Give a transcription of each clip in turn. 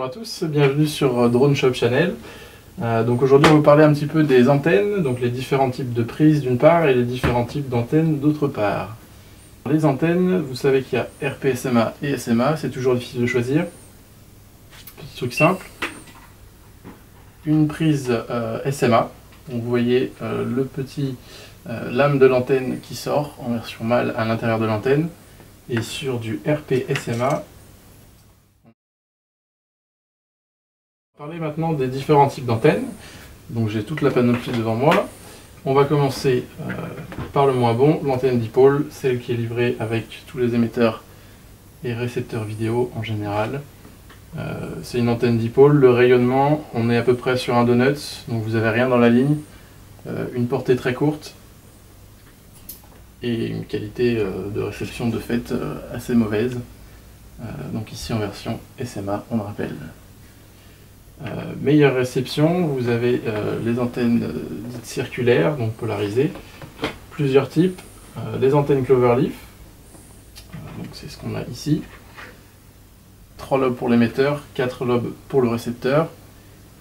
Bonjour à tous, bienvenue sur Drone Shop Channel. Donc aujourd'hui on va vous parler un petit peu des antennes, donc les différents types de prises d'une part et les différents types d'antennes d'autre part. Les antennes, vous savez qu'il y a RP-SMA et SMA, c'est toujours difficile de choisir. Petit truc simple. Une prise SMA, donc vous voyez le petit lame de l'antenne qui sort en version mâle à l'intérieur de l'antenne. Et sur du RP-SMA, on va parler maintenant des différents types d'antennes. Donc j'ai toute la panoplie devant moi. On va commencer par le moins bon, l'antenne dipôle, celle qui est livrée avec tous les émetteurs et récepteurs vidéo en général. C'est une antenne dipôle, le rayonnement, on est à peu près sur un donut, donc vous n'avez rien dans la ligne, une portée très courte et une qualité de réception de fait assez mauvaise. Donc ici en version SMA, on le rappelle. Meilleure réception, vous avez les antennes dites circulaires, donc polarisées, plusieurs types, les antennes cloverleaf, donc c'est ce qu'on a ici, 3 lobes pour l'émetteur, 4 lobes pour le récepteur,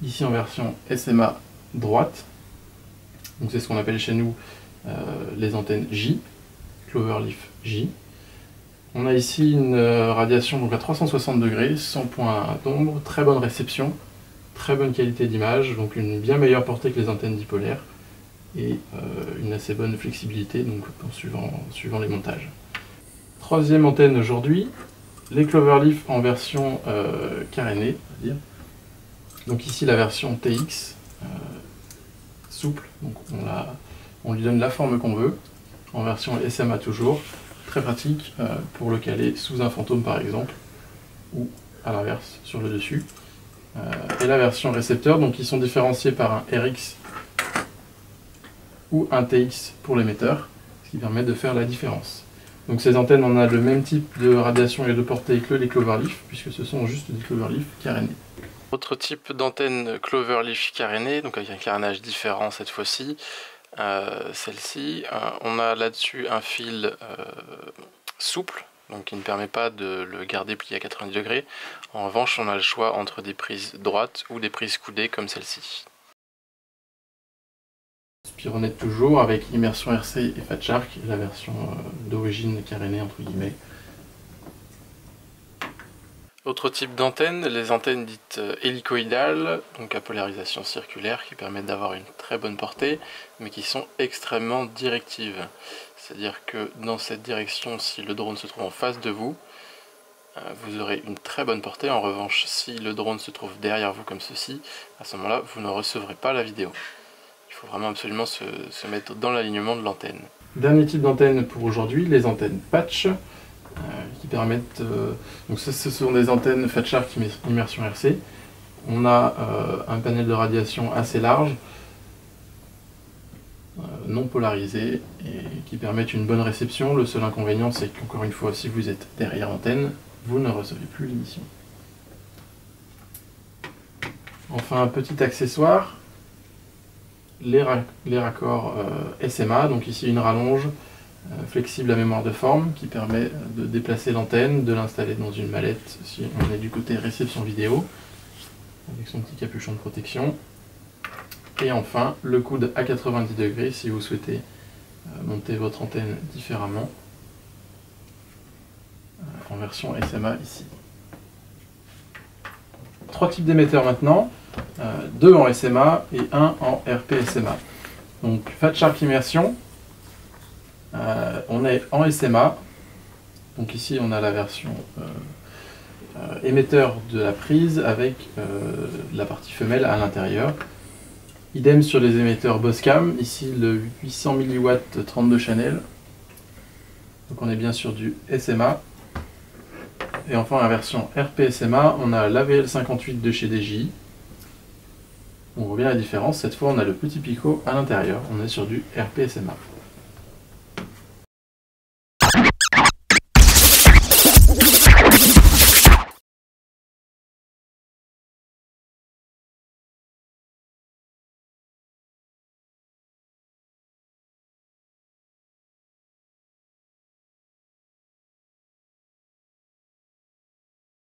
ici en version SMA droite, donc c'est ce qu'on appelle chez nous les antennes J, cloverleaf J. On a ici une radiation donc à 360 degrés, sans point d'ombre, très bonne réception. Très bonne qualité d'image, donc une bien meilleure portée que les antennes dipolaires et une assez bonne flexibilité donc suivant les montages. Troisième antenne aujourd'hui, les cloverleaf en version carénée, on va dire. Donc ici la version TX, souple, donc on lui donne la forme qu'on veut, en version SMA toujours, très pratique pour le caler sous un fantôme par exemple, ou à l'inverse sur le dessus. Et la version récepteur, donc ils sont différenciés par un RX ou un TX pour l'émetteur, ce qui permet de faire la différence. Donc ces antennes, on a le même type de radiation et de portée que les cloverleaf, puisque ce sont juste des cloverleaf carénés. Autre type d'antenne cloverleaf carénée, donc avec un carénage différent cette fois-ci, celle-ci, on a là-dessus un fil souple, donc qui ne permet pas de le garder plié à 90 degrés. En revanche, on a le choix entre des prises droites ou des prises coudées comme celle-ci. Spironnette toujours avec immersion RC et Fat Shark, la version d'origine carénée entre guillemets. Autre type d'antenne, les antennes dites hélicoïdales, donc à polarisation circulaire, qui permettent d'avoir une très bonne portée, mais qui sont extrêmement directives. C'est-à-dire que dans cette direction, si le drone se trouve en face de vous, vous aurez une très bonne portée. En revanche, si le drone se trouve derrière vous comme ceci, à ce moment-là, vous ne recevrez pas la vidéo. Il faut vraiment absolument se mettre dans l'alignement de l'antenne. Dernier type d'antenne pour aujourd'hui, les antennes patch, qui permettent... donc ce sont des antennes Fat Shark immersion RC. On a un panel de radiation assez large, non polarisé et qui permettent une bonne réception. Le seul inconvénient, c'est qu'encore une fois, si vous êtes derrière l'antenne, vous ne recevez plus l'émission. Enfin, un petit accessoire, les raccords SMA, donc ici une rallonge flexible à mémoire de forme qui permet de déplacer l'antenne, de l'installer dans une mallette si on est du côté réception vidéo, avec son petit capuchon de protection. Et enfin, le coude à 90 degrés si vous souhaitez monter votre antenne différemment, en version SMA ici. 3 types d'émetteurs maintenant, 2 en SMA et 1 en RP-SMA. Donc Fat Shark immersion, on est en SMA, donc ici on a la version émetteur de la prise avec la partie femelle à l'intérieur. Idem sur les émetteurs Boscam, ici le 800 mW 32 channels, donc on est bien sur du SMA. Et enfin en version RP-SMA, on a l'AVL58 de chez DJI. On voit bien la différence, cette fois on a le petit picot à l'intérieur, on est sur du RP-SMA.